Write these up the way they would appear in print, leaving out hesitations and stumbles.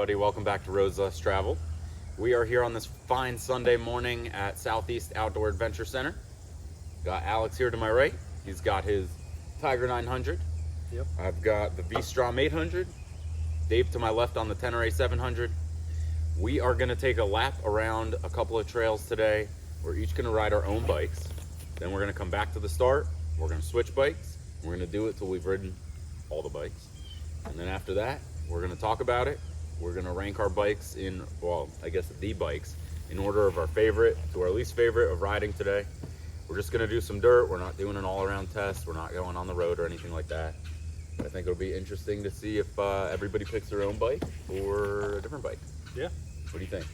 everybody. Welcome back to Roads Less Traveled. We are here on this fine Sunday morning at Southeast Outdoor Adventure Center. Got Alex here to my right. He's got his Tiger 900. Yep. I've got the Vstrom 800. Dave to my left on the Tenere 700. We are going to take a lap around a couple of trails today. We're each going to ride our own bikes. Then we're going to come back to the start. We're going to switch bikes. We're going to do it till we've ridden all the bikes. And then after that, we're going to talk about it. We're going to rank our bikes in, well, I guess the bikes, in order of our favorite to our least favorite of riding today. We're just going to do some dirt. We're not doing an all-around test. We're not going on the road or anything like that. But I think it'll be interesting to see if everybody picks their own bike or a different bike. Yeah. What do you think?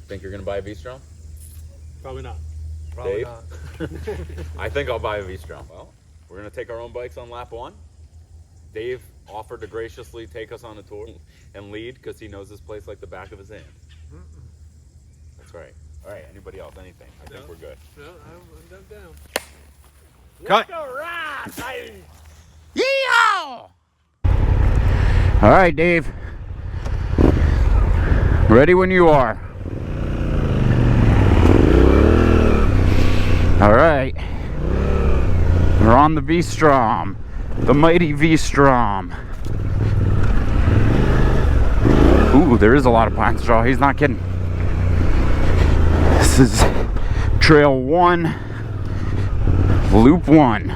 Think you're going to buy a Vstrom? Probably not. Probably not. I think I'll buy a Vstrom. Well, we're going to take our own bikes on lap one. Dave offered to graciously take us on a tour and lead because he knows this place like the back of his hand. That's right. All right, anybody else, anything? I think we're good. No, I'm down. Cut. Let's go ride, baby! Yeah! All right, Dave. Ready when you are. All right. We're on the Vstrom. The mighty Vstrom. Ooh, there is a lot of pine straw. He's not kidding. This is Trail 1, Loop 1.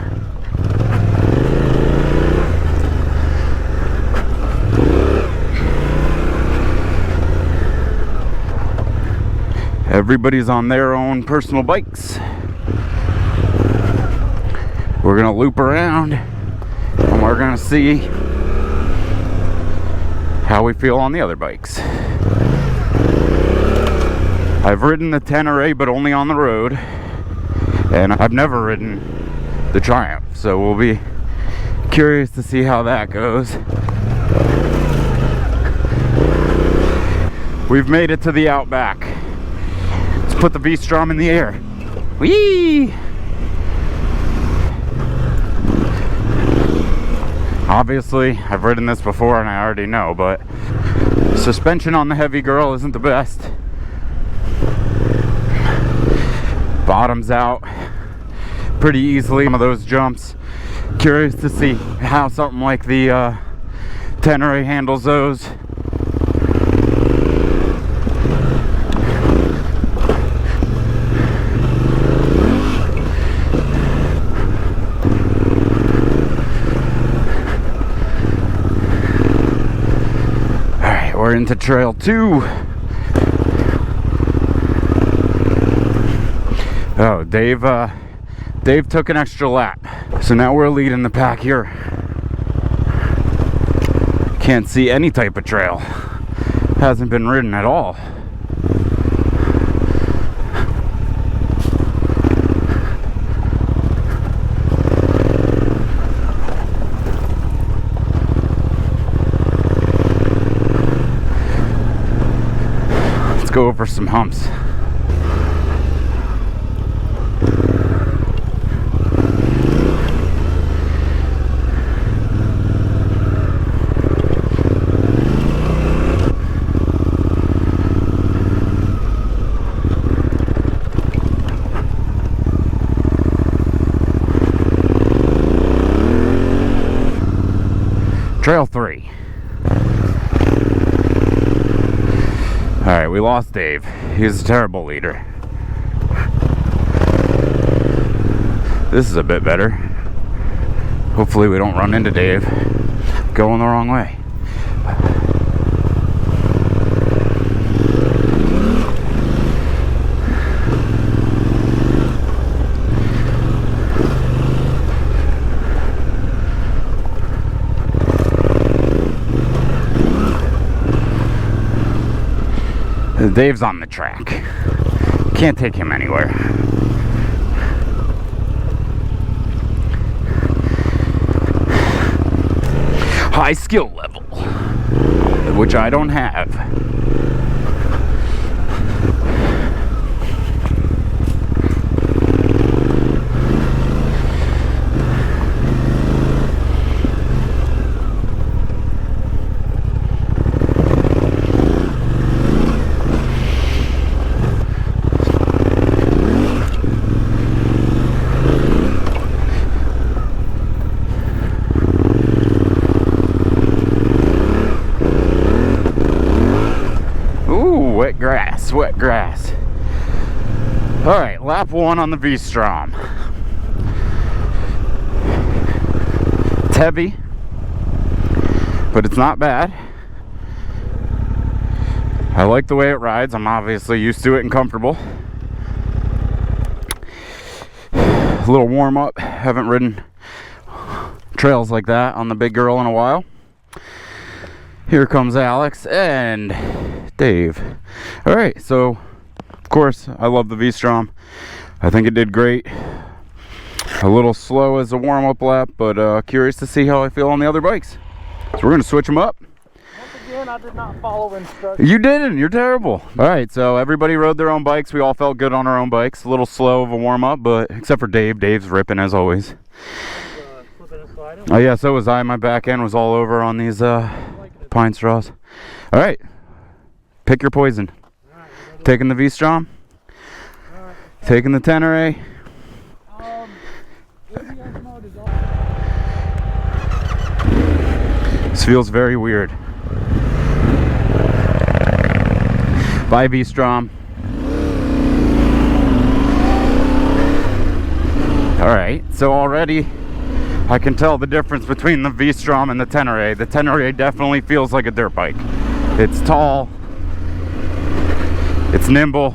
Everybody's on their own personal bikes. We're gonna loop around and we're gonna see how we feel on the other bikes. I've ridden the Tenere, but only on the road, and I've never ridden the Triumph, so we'll be curious to see how that goes. We've made it to the Outback. Let's put the Vstrom in the air. Whee! Obviously, I've ridden this before and I already know, but suspension on the heavy girl isn't the best. Bottoms out pretty easily, some of those jumps. Curious to see how something like the Tenere handles those. We're into Trail 2. Oh, Dave took an extra lap. So now we're leading the pack here. Can't see any type of trail. Hasn't been ridden at all. Go over some humps. Trail 3. Alright, we lost Dave. He's a terrible leader. This is a bit better. Hopefully we don't run into Dave going the wrong way. Dave's on the track. Can't take him anywhere. High skill level, which I don't have. lap 1 on the Vstrom. It's heavy, but it's not bad. I like the way it rides. I'm obviously used to it and comfortable. A little warm up. Haven't ridden trails like that on the big girl in a while. Here comes Alex and Dave. All right, so of course I love the Vstrom. I think it did great. A little slow as a warm-up lap, but curious to see how I feel on the other bikes. So we're gonna switch them up. Once again, I did not follow instructions. You didn't, you're terrible. All right, so everybody rode their own bikes. We all felt good on our own bikes. A little slow of a warm-up, but except for Dave. Dave's ripping as always. Flipping and sliding. Oh yeah, so was I. My back end was all over on these pine straws. All right, pick your poison. Alright, Taking the Vstrom, alright. taking the Tenere. ABS mode is off. This feels very weird. Bye, Vstrom. All right, so already I can tell the difference between the Vstrom and the Tenere. The Tenere definitely feels like a dirt bike. It's tall, it's nimble,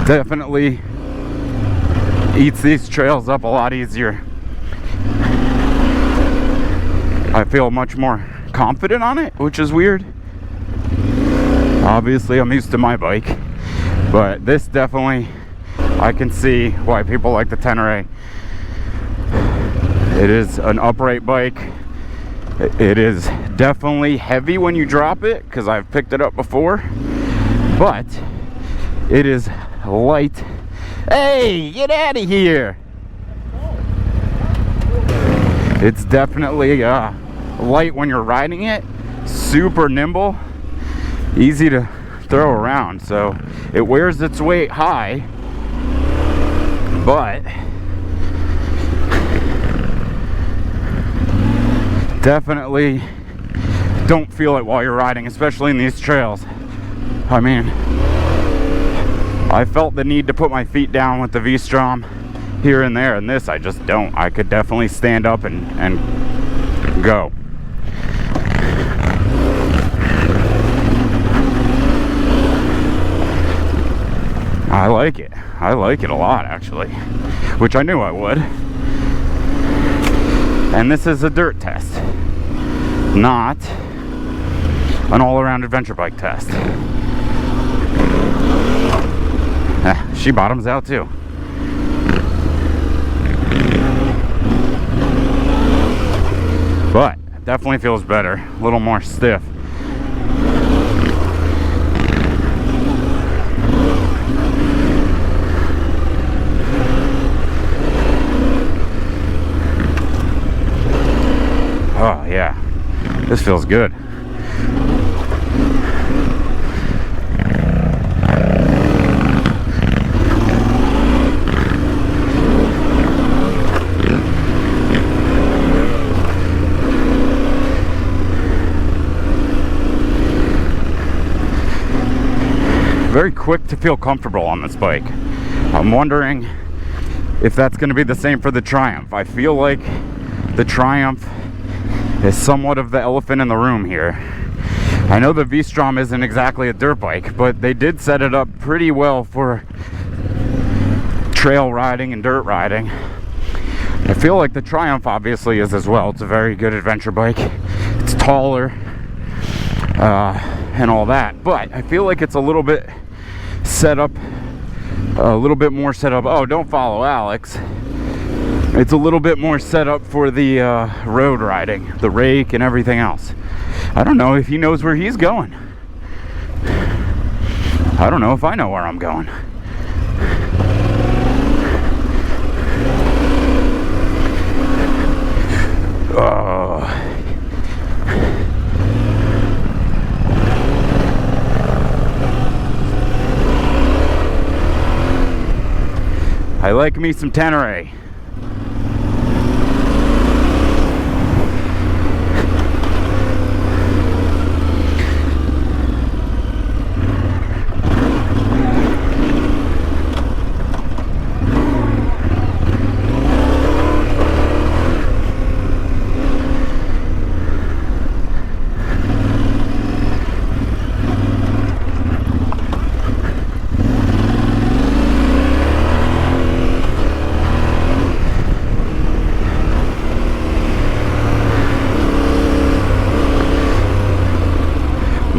definitely eats these trails up a lot easier. I feel much more confident on it, which is weird. Obviously I'm used to my bike, but this definitely, I can see why people like the Tenere. It is an upright bike. It is definitely heavy when you drop it, because I've picked it up before, but it is light. Hey, get out of here. It's definitely light when you're riding it, super nimble, easy to throw around. So it wears its weight high, but definitely don't feel it while you're riding, especially in these trails. I mean, I felt the need to put my feet down with the Vstrom here and there, and this I just don't. I could definitely stand up and go. I like it. I like it a lot, actually, which I knew I would. And this is a dirt test, not an all-around adventure bike test. She bottoms out too. But it definitely feels better, a little more stiff. Oh yeah, this feels good. Very quick to feel comfortable on this bike. I'm wondering if that's going to be the same for the Triumph. I feel like the Triumph is somewhat of the elephant in the room here. I know the Vstrom isn't exactly a dirt bike, but they did set it up pretty well for trail riding and dirt riding. I feel like the Triumph obviously is as well. It's a very good adventure bike. It's taller and all that, but I feel like it's a little bit set up, a little bit more set up. Oh, don't follow Alex. It's a little bit more set up for the road riding, the rake and everything else. I don't know if he knows where he's going. I don't know if I know where I'm going. I like me some Tenere.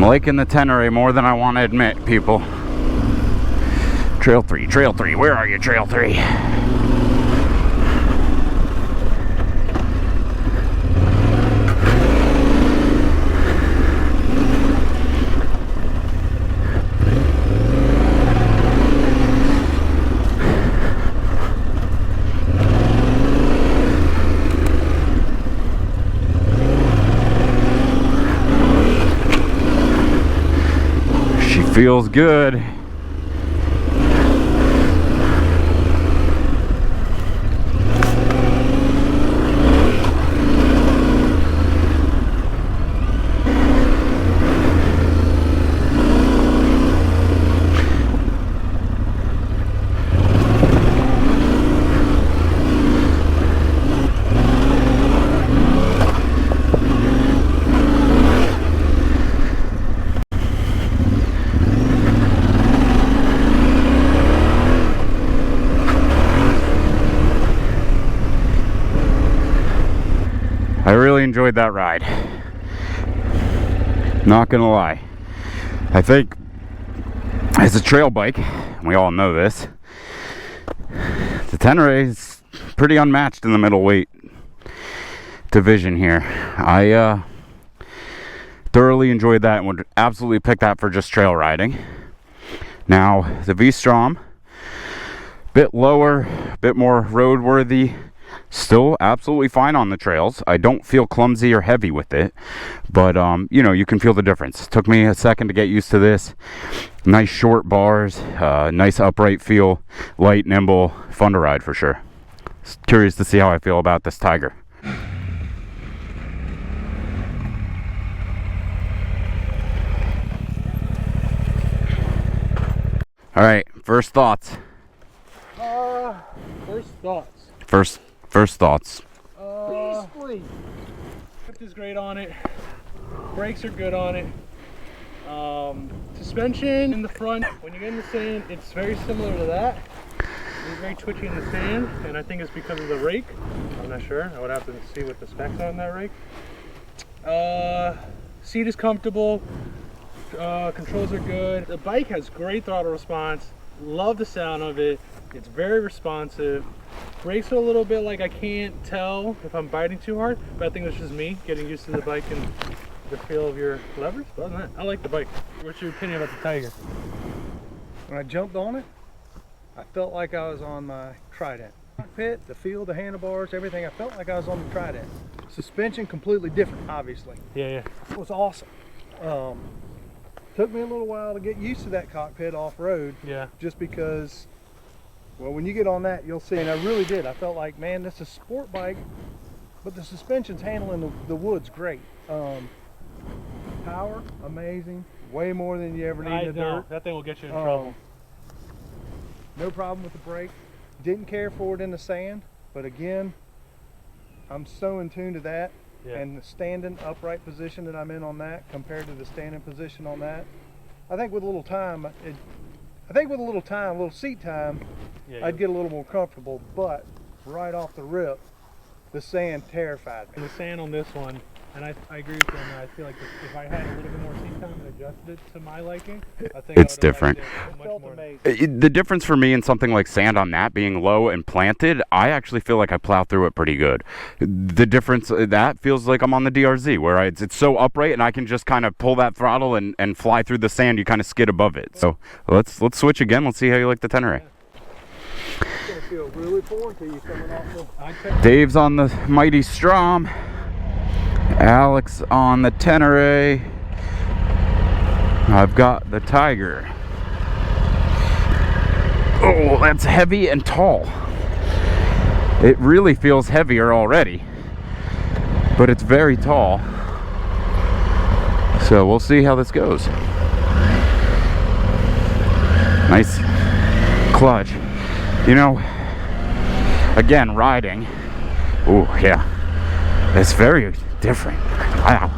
I'm liking the Tenere more than I want to admit, people. Trail 3, where are you, Trail 3? She feels good. I really enjoyed that ride. Not gonna lie. I think as a trail bike, and we all know this, the Tenere is pretty unmatched in the middleweight division here. I thoroughly enjoyed that and would absolutely pick that for just trail riding. Now, the Vstrom, bit lower, bit more roadworthy. Still absolutely fine on the trails. I don't feel clumsy or heavy with it, but you know, you can feel the difference. Took me a second to get used to this. Nice short bars, nice upright feel, light, nimble, fun to ride for sure. Curious to see how I feel about this Tiger. All right, first thoughts. First thoughts. Please. Grip is great on it. Brakes are good on it. Suspension in the front, when you get in the sand, it's very similar to that. It's very twitchy in the sand, and I think it's because of the rake. I'm not sure. I would have to see what the specs are on that rake. Seat is comfortable. Controls are good. The bike has great throttle response. Love the sound of it. It's very responsive. Brakes are a little bit like I can't tell if I'm biting too hard, but I think it's just me getting used to the bike and the feel of your levers. But other than that, I like the bike. What's your opinion about the Tiger? When I jumped on it, I felt like I was on my Trident. Cockpit, the feel, the handlebars, everything, I felt like I was on the Trident. Suspension completely different, obviously. Yeah. It was awesome. Took me a little while to get used to that cockpit off-road. Yeah. Just because, well, when you get on that, you'll see, and I really did. I felt like, man, this is a sport bike, but the suspension's handling the woods great. Power, amazing. Way more than you ever need in the dirt. That thing will get you in trouble. No problem with the brake. Didn't care for it in the sand, but again, I'm so in tune to that. Yeah. And the standing upright position that I'm in on that compared to the standing position on that. I think with a little time, a little seat time, I'd get a little more comfortable, but right off the rip, the sand terrified me. And the sand on this one, and I agree with you on that. I feel like if I had a little bit more seat time and adjusted it to my liking, I think It's I different. Felt amazing. The difference for me in something like sand on that being low and planted, I actually feel like I plow through it pretty good. The difference, that feels like I'm on the DRZ where it's so upright and I can just kind of pull that throttle and fly through the sand. You kind of skid above it. So let's switch again. Let's see how you like the Tenere. It's gonna feel really foreign to you coming off the... Dave's on the mighty Strom. Alex on the Tenere. I've got the Tiger. Oh, that's heavy and tall. It really feels heavier already, but it's very tall. So we'll see how this goes. Nice clutch. You know, again, riding. Oh, yeah. It's very different. Wow.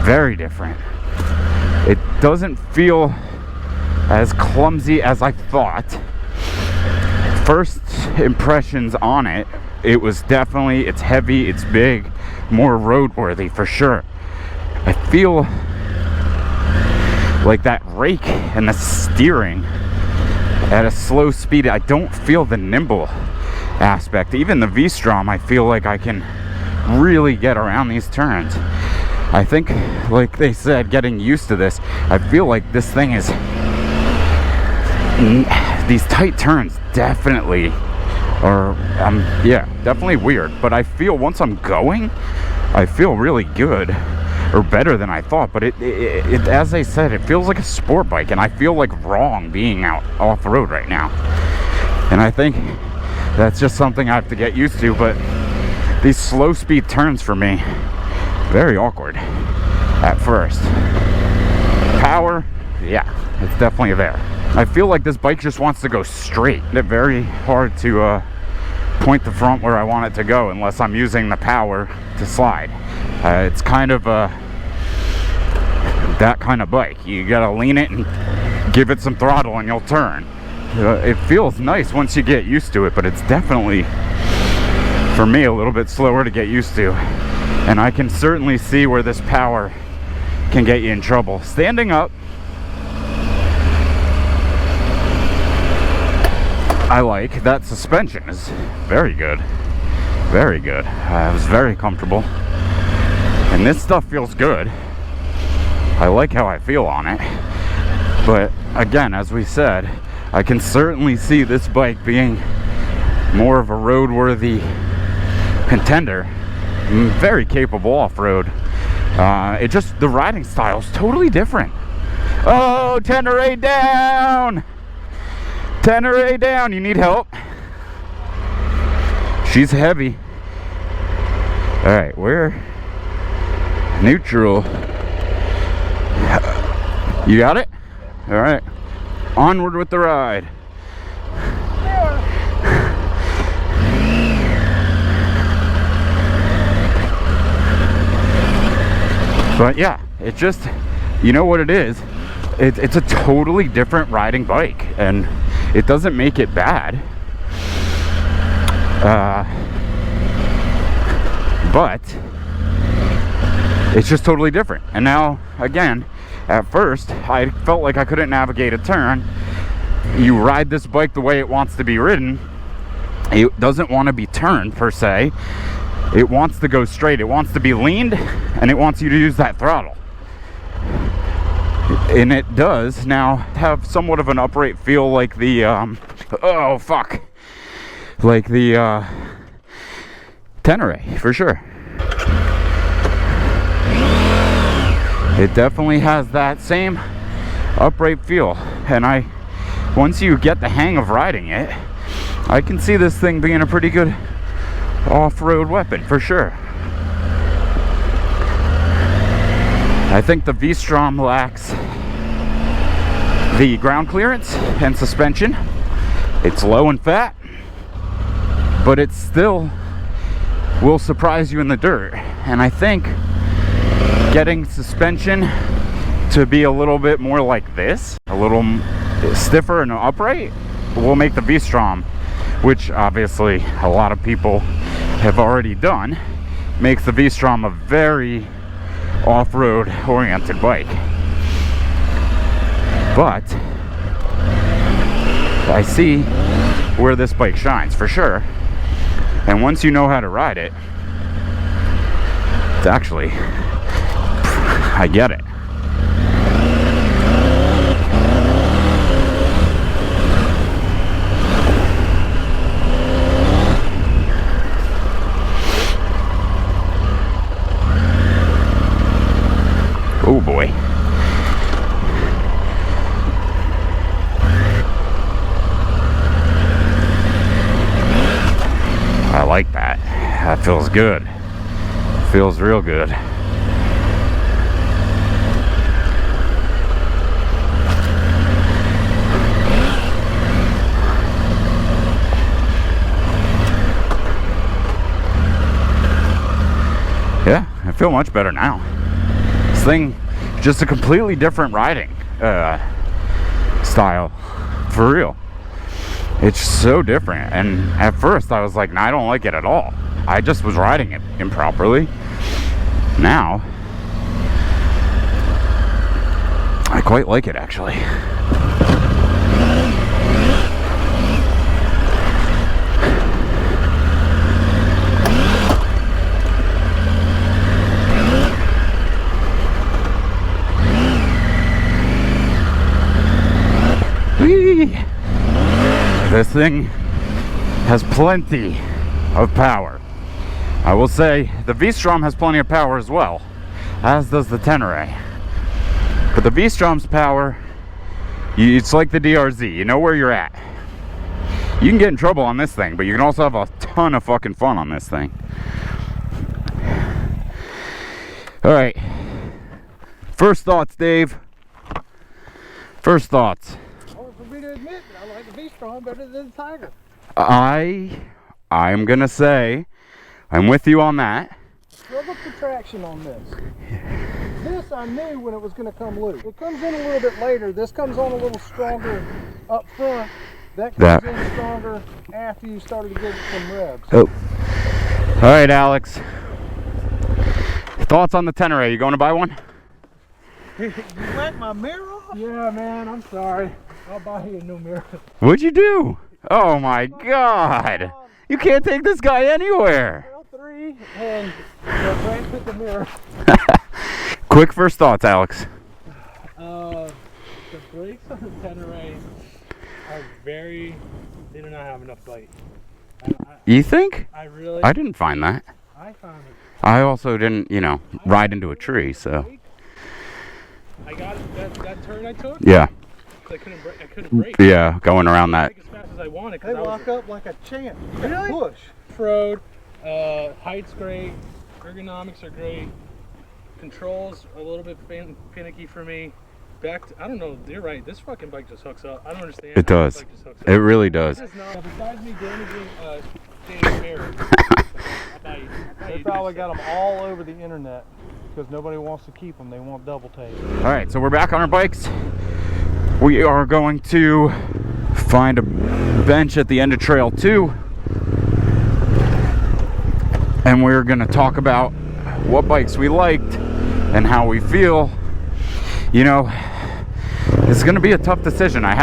Very different. It doesn't feel as clumsy as I thought. First impressions on it, it was definitely, it's heavy, it's big, more roadworthy for sure. I feel like that rake and the steering at a slow speed, I don't feel the nimble aspect. Even the V-Strom, I feel like I can really get around these turns. I think, like they said, getting used to this, I feel like this thing is, these tight turns definitely are, yeah, definitely weird. But I feel once I'm going, I feel really good, or better than I thought. But it as I said, it feels like a sport bike, and I feel like wrong being out off-road right now. And I think that's just something I have to get used to. But these slow speed turns for me, very awkward at first. Power, yeah, it's definitely there. I feel like this bike just wants to go straight. It's very hard to point the front where I want it to go unless I'm using the power to slide. It's kind of that kind of bike. You gotta lean it and give it some throttle and you'll turn. It feels nice once you get used to it, but it's definitely, for me, a little bit slower to get used to. And I can certainly see where this power can get you in trouble. Standing up, I like that suspension is very good. Very good. I was very comfortable. And this stuff feels good. I like how I feel on it. But again, as we said, I can certainly see this bike being more of a roadworthy contender. Very capable off-road. It just, the riding style is totally different. Oh, Tenere down! Tenere down, you need help? She's heavy. Alright, we're neutral. You got it? Alright. Onward with the ride. But yeah, it just, you know what it is? It's a totally different riding bike, and it doesn't make it bad. But it's just totally different. And now, again, at first, I felt like I couldn't navigate a turn. You ride this bike the way it wants to be ridden. It doesn't want to be turned, per se. It wants to go straight. It wants to be leaned, and it wants you to use that throttle. And it does now have somewhat of an upright feel, like the oh fuck, like the Tenere, for sure. It definitely has that same upright feel, and once you get the hang of riding it, I can see this thing being a pretty good off-road weapon, for sure. I think the V-Strom lacks the ground clearance and suspension. It's low and fat, but it still will surprise you in the dirt. And I think getting suspension to be a little bit more like this, a little stiffer and upright, will make the V-Strom, which obviously a lot of people have already done, makes the V-Strom a very off-road oriented bike. But I see where this bike shines, for sure. And once you know how to ride it, it's actually, I get it. Oh boy. I like that. That feels good. Feels real good. Yeah, I feel much better now. This thing, just a completely different riding style, for real. It's so different. And at first I was like, nah, I don't like it at all. I just was riding it improperly. Now I quite like it actually. Whee! This thing has plenty of power. I will say the Vstrom has plenty of power as well, as does the Tenere. But the Vstrom's power, it's like the DRZ, you know where you're at. You can get in trouble on this thing, but you can also have a ton of fucking fun on this thing. Alright. First thoughts, Dave. First thoughts. Hard for me to admit that I like the V-Strom better than the Tiger. I'm gonna say, I'm with you on that. Struggle for traction on this. This I knew when it was going to come loose. It comes in a little bit later. This comes on a little stronger up front. That comes in stronger after you started to give it some revs. Oh. All right, Alex. Thoughts on the Tenere? You going to buy one? You whacked my mirror off? Yeah, man. I'm sorry. I'll buy you a new mirror. What'd you do? Oh my God! You can't take this guy anywhere. L3 and right with the mirror. Quick first thoughts, Alex. The brakes on the Tenere are they do not have enough bite. You think? I didn't find that. I found it. I also didn't, ride into a tree, so. I got it, that turn I took. Yeah. I couldn't brake. Yeah, going around that. As fast as I wanted. They lock up like a champ. You Really? push. Road, height's great, ergonomics are great, controls a little bit finicky for me. I don't know, you're right, this fucking bike just hooks up. I don't understand. It does. This bike just hooks It up. really does. Besides me damaging Dave's mirror, They probably got them all over the internet because nobody wants to keep them. They want double tape. All right, so we're back on our bikes. We are going to find a bench at the end of Trail 2. And we're going to talk about what bikes we liked and how we feel. It's going to be a tough decision. I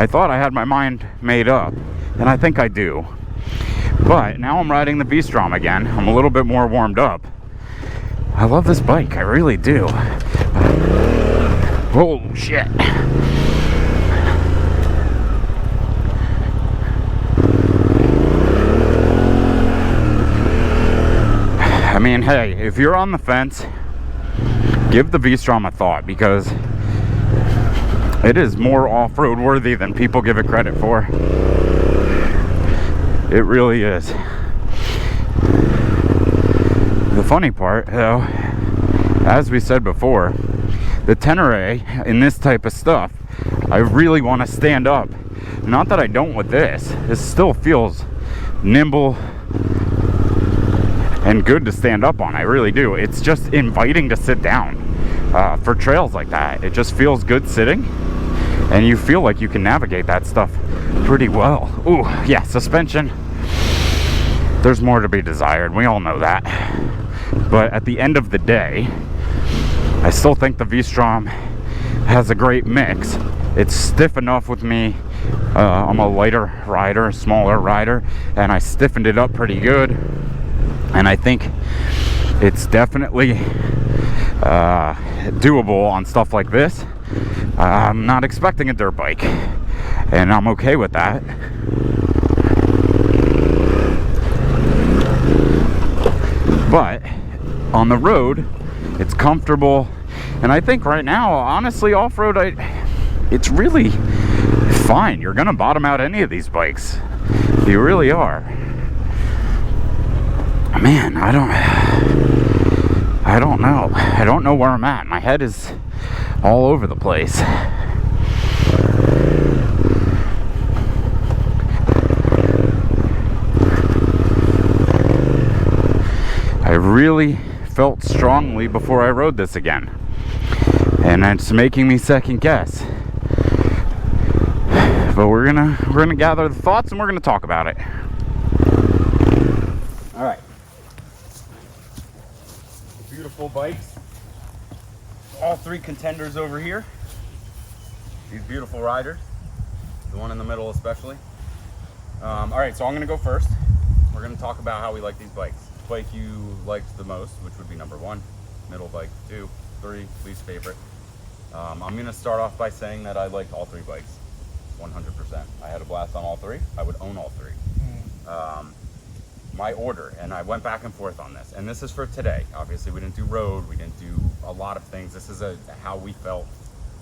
thought I had my mind made up, and I think I do. But now I'm riding the Vstrom again. I'm a little bit more warmed up. I love this bike, I really do. Oh shit. I mean, hey, if you're on the fence, give the Vstrom a thought, because it is more off-road worthy than people give it credit for. It really is. The funny part, though, as we said before, the Tenere in this type of stuff, I really want to stand up. Not that I don't with this. This still feels nimble and good to stand up on. I really do. It's just inviting to sit down for trails like that. It just feels good sitting, and you feel like you can navigate that stuff pretty well. Ooh, yeah, suspension. There's more to be desired. We all know that. But at the end of the day, I still think the Vstrom has a great mix. It's stiff enough with me. I'm a lighter rider, smaller rider, and I stiffened it up pretty good. And I think it's definitely doable on stuff like this. I'm not expecting a dirt bike, and I'm okay with that. But on the road, it's comfortable, and I think right now, honestly, off-road, it's really fine. You're gonna bottom out any of these bikes. You really are. Man, I don't know. I don't know where I'm at. My head is all over the place. I really felt strongly before I rode this again, and it's making me second guess. But we're gonna gather the thoughts, and we're gonna talk about it. All right. Beautiful bikes. all three contenders over here. These beautiful riders, the one in the middle especially. All right, so I'm gonna go first. We're gonna talk about how we like these bikes. Bike you liked the most, which would be number 1, middle bike 2, 3, least favorite. I'm gonna start off by saying that I liked all 3 bikes, 100%. I had a blast on all 3. I would own all 3. My order, and I went back and forth on this, and this is for today. Obviously, we didn't do road, we didn't do a lot of things. This is how we felt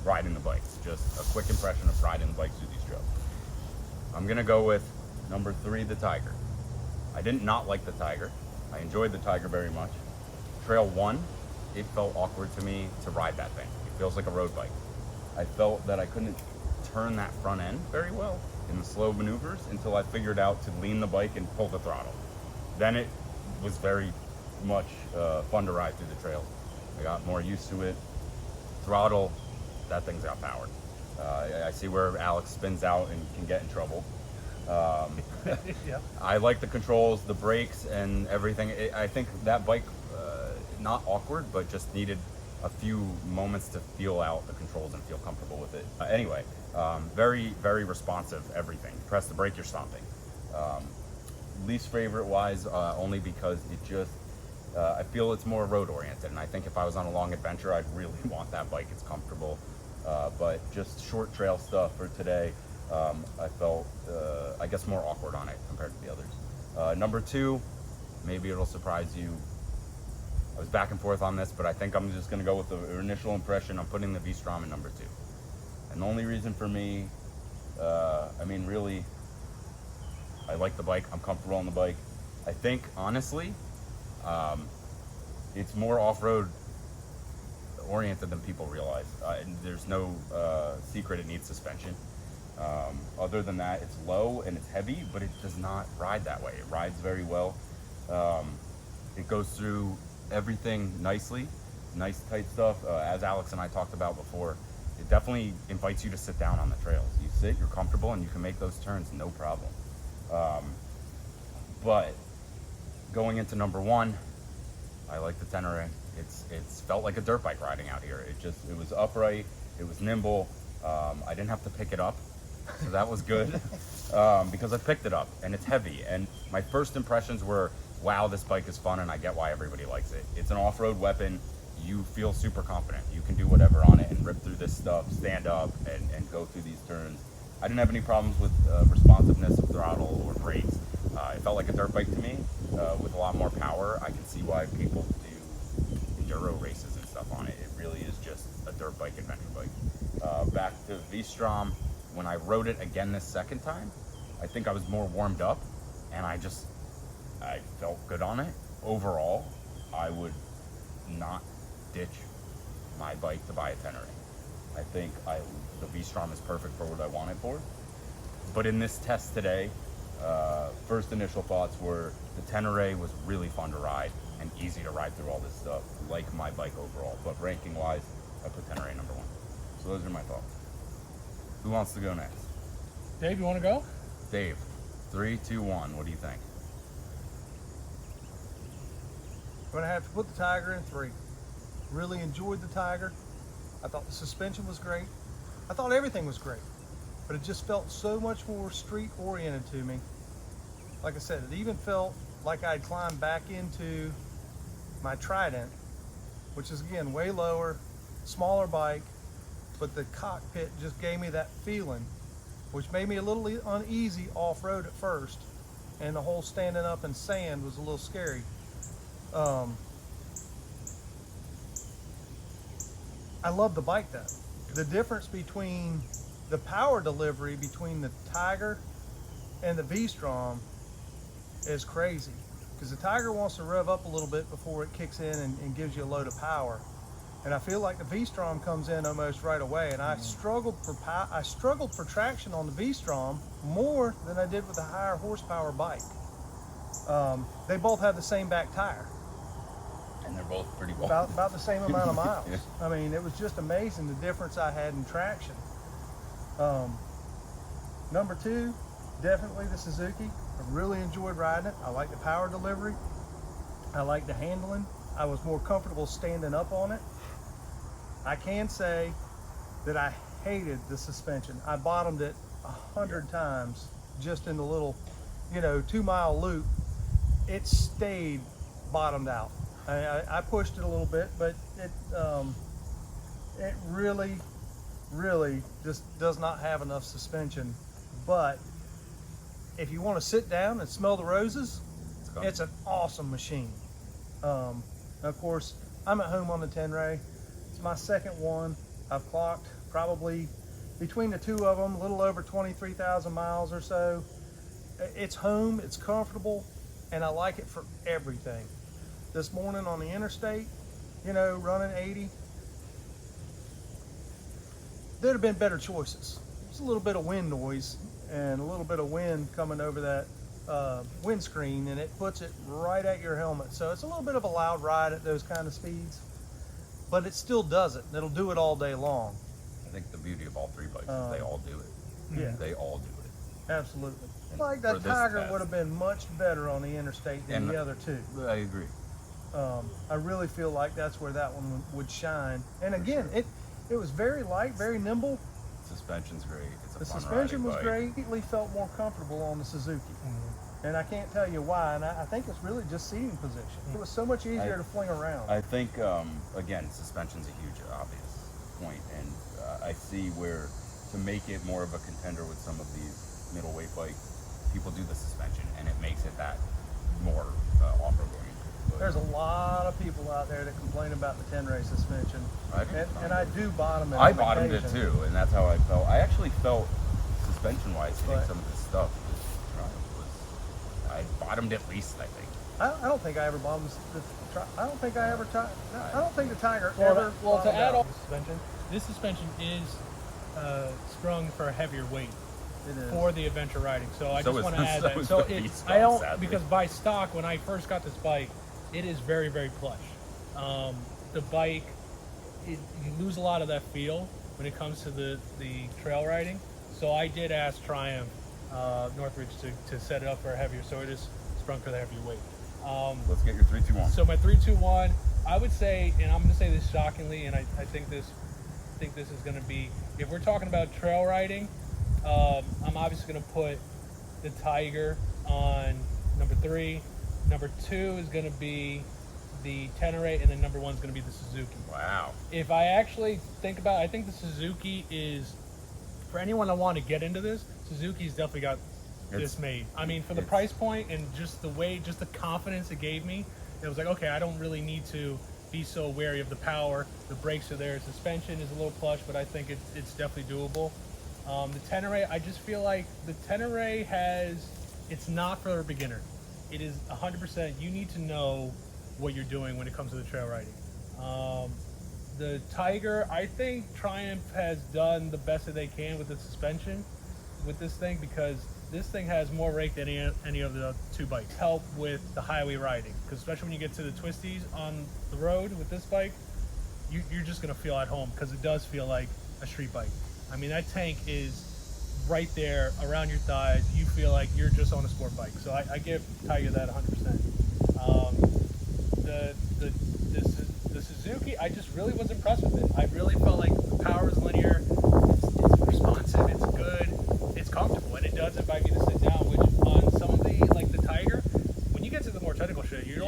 riding the bikes. Just a quick impression of riding the bikes through these trails. I'm gonna go with number 3, the Tiger. I did not like the Tiger. I enjoyed the Tiger very much. Trail 1, it felt awkward to me to ride that thing. It feels like a road bike. I felt that I couldn't turn that front end very well in the slow maneuvers until I figured out to lean the bike and pull the throttle. Then it was very much fun to ride through the trails. I got more used to it. Throttle, that thing's outpowered. I see where Alex spins out and can get in trouble. Yeah. I like the controls, the brakes, and everything. I think that bike, not awkward, but just needed a few moments to feel out the controls and feel comfortable with it. Anyway, very, very responsive, everything. Press the brake, you're stomping. Least favorite wise, only because it just, I feel it's more road oriented, and I think if I was on a long adventure, I'd really want that bike. It's comfortable, but just short trail stuff for today, I felt, I guess, more awkward on it compared to the others. Number 2, maybe it'll surprise you. I was back and forth on this, but I think I'm just going to go with the initial impression. I'm putting the Vstrom in number 2. And the only reason for me, I mean, really, I like the bike. I'm comfortable on the bike. I think, honestly, it's more off-road oriented than people realize. There's no secret it needs suspension. Other than that, it's low and it's heavy, but it does not ride that way. It rides very well. It goes through everything nicely, nice tight stuff. As Alex and I talked about before, it definitely invites you to sit down on the trails. You sit, you're comfortable, and you can make those turns no problem. But going into number 1, I like the Tenere. It's felt like a dirt bike riding out here. It was upright, it was nimble. I didn't have to pick it up, so that was good. Because I picked it up, and it's heavy. And my first impressions were, wow, this bike is fun, and I get why everybody likes it. It's an off-road weapon. You feel super confident. You can do whatever on it and rip through this stuff, stand up, and go through these turns. I didn't have any problems with responsiveness of throttle or brakes. It felt like a dirt bike to me, with a lot more power. I can see why people do enduro races and stuff on it. It really is just a dirt bike, adventure bike. Back to Vstrom, when I rode it again this second time, I think I was more warmed up, and I felt good on it. Overall, I would not ditch my bike to buy a Tenere. I think the Vstrom is perfect for what I want it for. But in this test today, first initial thoughts were the Tenere was really fun to ride and easy to ride through all this stuff, like my bike overall. But ranking wise, I put Tenere number 1. So those are my thoughts. Who wants to go next? Dave, you want to go? Dave, 3, 2, 1. What do you think? I'm going to have to put the Tiger in 3. Really enjoyed the Tiger. I thought the suspension was great. I thought everything was great, but it just felt so much more street oriented to me. Like I said, it even felt like I'd climbed back into my Trident, which is again way lower, smaller bike, but the cockpit just gave me that feeling, which made me a little uneasy off-road at first, and the whole standing up in sand was a little scary. I love the bike though. The difference between the power delivery between the Tiger and the Vstrom is crazy, because the Tiger wants to rev up a little bit before it kicks in and gives you a load of power, and I feel like the Vstrom comes in almost right away. And I struggled for traction on the Vstrom more than I did with the higher horsepower bike. They both have the same back tire. And they're both pretty well. About the same amount of miles. Yeah. I mean, it was just amazing the difference I had in traction. Number 2, definitely the Suzuki. I really enjoyed riding it. I like the power delivery. I like the handling. I was more comfortable standing up on it. I can say that I hated the suspension. I bottomed it 100 times just in the little, 2-mile loop. It stayed bottomed out. I pushed it a little bit, but it really just does not have enough suspension. But if you want to sit down and smell the roses, it's an awesome machine. Of course, I'm at home on the Tenere. It's my second one. I've clocked probably between the two of them a little over 23,000 miles or so. It's home, it's comfortable, and I like it for everything. This morning on the interstate, running 80, there'd have been better choices. There's a little bit of wind noise and a little bit of wind coming over that windscreen, and it puts it right at your helmet. So it's a little bit of a loud ride at those kind of speeds, but it still does it. It'll do it all day long. I think the beauty of all three bikes is they all do it. Yeah. They all do it. Absolutely. And Like for that this Tiger test- would have been much better on the interstate than And the other two. I agree. I really feel like that's where that one would shine. And again, it was very light, very nimble. Suspension's great. It's a The fun suspension was riding bike. great. It felt more comfortable on the Suzuki. And I can't tell you why, and I think it's really just seating position. It was so much easier to fling around. I think, again, suspension's a huge obvious point, and I see where to make it more of a contender with some of these middleweight bikes, people do the suspension, and it makes it that more off-road oriented. There's a lot of people out there that complain about the Tenere suspension, I do. and I do bottom it. I on bottomed it occasion. too, and that's how I felt. I actually felt suspension-wise hitting But- some of this stuff. I bottomed at least, I think. I don't think I ever bottomed I don't think I ever I don't think the Tiger Well, ever. well to bottomed add out. on suspension, this suspension is sprung for a heavier weight It is. for the adventure riding. So I So just is- want to add so that. is So the it, Vstrom, I don't sadly. because by stock when I first got this bike, it is very very plush. The bike, you lose a lot of that feel when it comes to the trail riding. So I did ask Triumph Northridge to set it up for a heavier, so it is sprung for the heavier weight. Let's get your 3, 2, 1. So my 3, 2, 1, I would say, and I'm going to say this shockingly, and I think this is going to be, if we're talking about trail riding, I'm obviously going to put the Tiger on number 3. Number 2 is going to be the Tenere, and then number 1 is going to be the Suzuki. Wow. If I actually think about it, I think the Suzuki is, for anyone that want to get into this, Suzuki's definitely got this made. I mean, for the price point and just the way, just the confidence it gave me, it was like, okay, I don't really need to be so wary of the power. The brakes are there. Suspension is a little plush, but I think it's definitely doable. The Tenere, I just feel like the Tenere it's not for a beginner. It is 100%, you need to know what you're doing when it comes to the trail riding. The Tiger, I think Triumph has done the best that they can with the suspension with this thing, because this thing has more rake than any of the two bikes. Help with the highway riding, because especially when you get to the twisties on the road with this bike, you're just going to feel at home, because it does feel like a street bike. I mean, that tank is right there around your thighs. You feel like you're just on a sport bike. So I give Tiger that 100%. The Suzuki, I just really was impressed with it. I really felt like the power is linear. It's responsive. It's good. It's comfortable, and it does invite me to sit down. Which on some of the Tiger, when you get to the more technical shit, you don't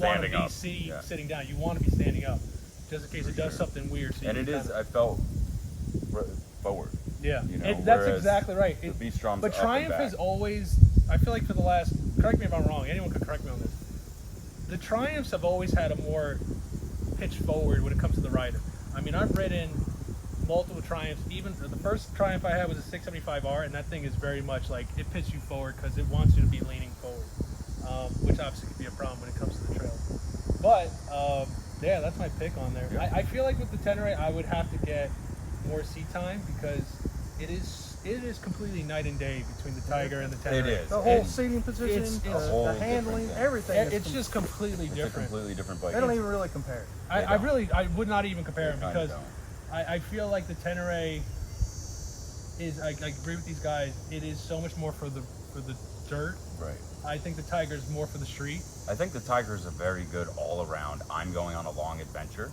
want to be sitting down. You want to be standing up, just in case it does something weird. So And it is, I felt forward. Yeah, You know, that's whereas exactly right. The Vstrom's But up Triumph and back. has always, I feel like for the last, correct me if I'm wrong, anyone can correct me on this. The Triumphs have always had a more pitch forward when it comes to the rider. I mean, I've ridden multiple Triumphs. Even the first Triumph I had was a 675R, and that thing is very much like, it pitches you forward because it wants you to be leaning forward, which obviously could be a problem when it comes to the trail. But, yeah, that's my pick on there. Yeah. I feel like with the Tenere, I would have to get more seat time, because it is completely night and day between the Tiger and the Tenere. It is. The whole And seating position, it's the a whole handling, different thing. everything. It's just completely It's different. a completely different bike. They don't even really compare. I would not even compare them, They kinda because I feel like the Tenere is, I agree with these guys, it is so much more for the dirt. Right. I think the Tiger is more for the street. I think the Tiger is a very good all-around, I'm going on a long adventure.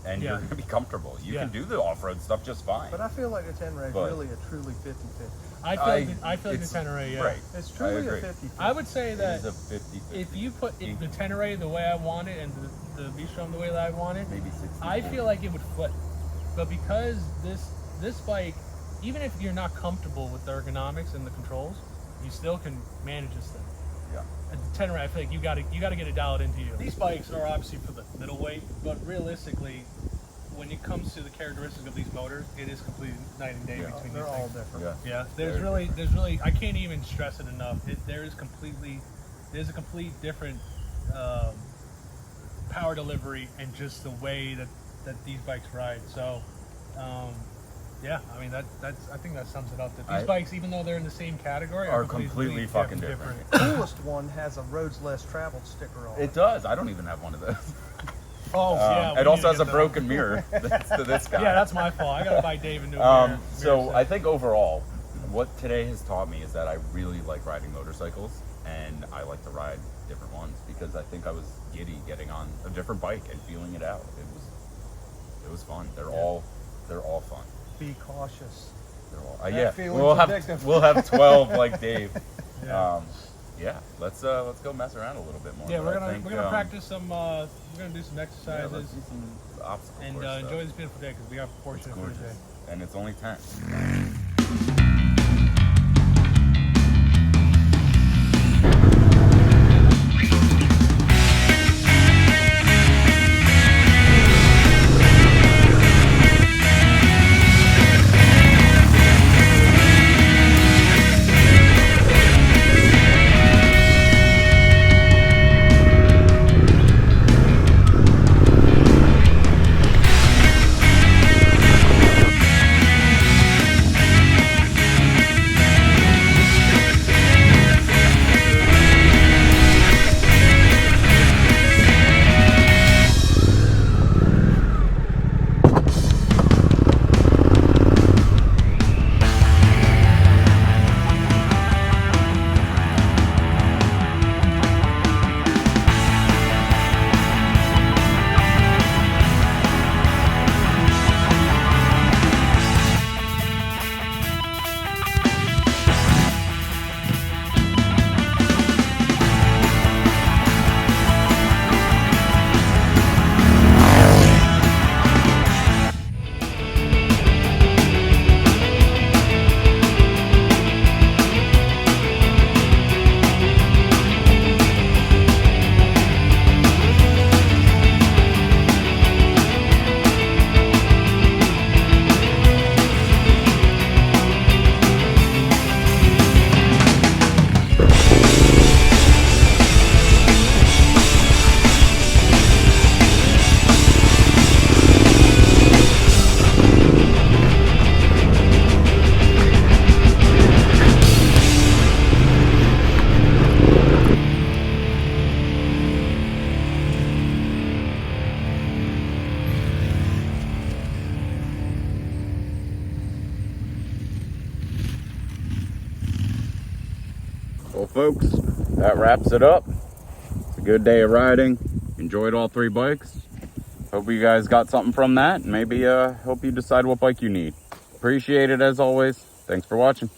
and Yeah. you're gonna be comfortable. You Yeah. can do the off-road stuff just fine. But I feel like the Tenere is But- really a truly 50-50. I feel like the it's- Tenere, yeah. Right. It's truly a agree. 50-50. I would say It that is a 50-50. if you put the Tenere the way I want it and the Vstrom the way that I want it, maybe 60. I feel like it would flip. But because this bike, even if you're not comfortable with the ergonomics and the controls, you still can manage this thing. Yeah. At the Tenere, I feel like you gotta get it dialed into you. These bikes are obviously for the middleweight, but realistically, when it comes to the characteristics of these motors, it is completely night and day Yeah. between They're these all things. different. Yeah. Yeah, there's Very really, I can't even stress it enough. There's a complete different power delivery and just the way that these bikes ride. So, yeah, I mean I think that sums it up. That these bikes, even though they're in the same category, Are completely fucking different. The coolest one has a roads less traveled sticker on It does. I don't even have one of those. Oh yeah, we It need also to has a get broken mirror. That's to this guy. Yeah, that's my fault. I gotta buy Dave a new mirror. So I think overall, what today has taught me is that I really like riding motorcycles, and I like to ride different ones because I think I was giddy getting on a different bike and feeling it out. It was fun. They're all fun. Be cautious. They're all, That yeah. feeling's addictive. We'll have 12 like Dave. Yeah. Yeah. Let's go mess around a little bit more. Yeah, But we're I gonna think, practice some. We're gonna do some Yeah, exercises let's do some obstacle and course stuff. enjoy this beautiful day because we are fortunate It's for gorgeous, today. and it's only 10. Well, folks, that wraps it up. It's a good day of riding. Enjoyed all 3 bikes. Hope you guys got something from that. Maybe hope you decide what bike you need. Appreciate it as always. Thanks for watching.